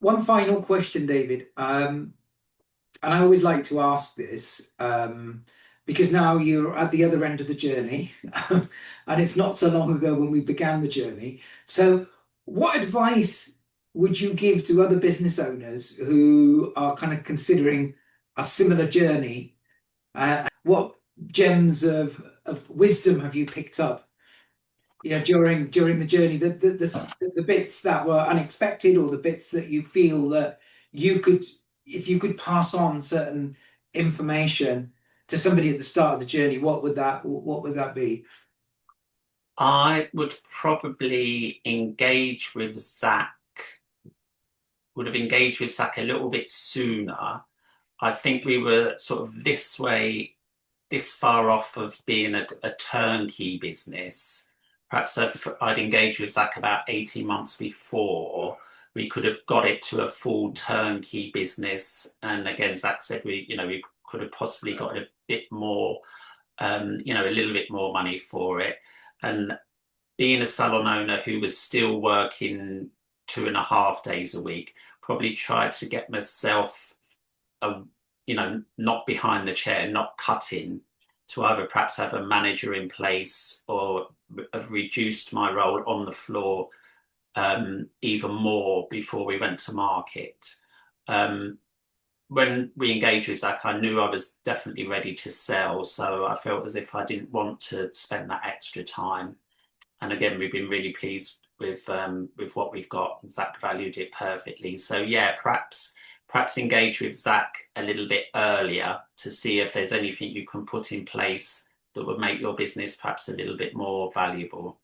one final question, David. And I always like to ask this because now you're at the other end of the journey, and it's not so long ago when we began the journey. So, what advice would you give to other business owners who are kind of considering a similar journey? What gems of wisdom have you picked up, during the journey? The bits that were unexpected, or the bits that you feel that you could, if you could pass on certain information to somebody at the start of the journey, what would that be? I would probably engage with Zach, would have engaged with Zach a little bit sooner. I think we were sort of this way, this far off of being a turnkey business. Perhaps if I'd engaged with Zach about 18 months before, we could have got it to a full turnkey business. And again, Zach said we could have possibly got a bit more, a little bit more money for it. And being a salon owner who was still working 2.5 days a week, probably tried to get myself, a, not behind the chair, not cutting, to either perhaps have a manager in place or have reduced my role on the floor even more before we went to market. Um, when we engaged with Zach, I knew I was definitely ready to sell, so I felt as if I didn't want to spend that extra time. And again, we've been really pleased with what we've got. Zach valued it perfectly. So yeah, perhaps engage with Zach a little bit earlier to see if there's anything you can put in place that would make your business perhaps a little bit more valuable.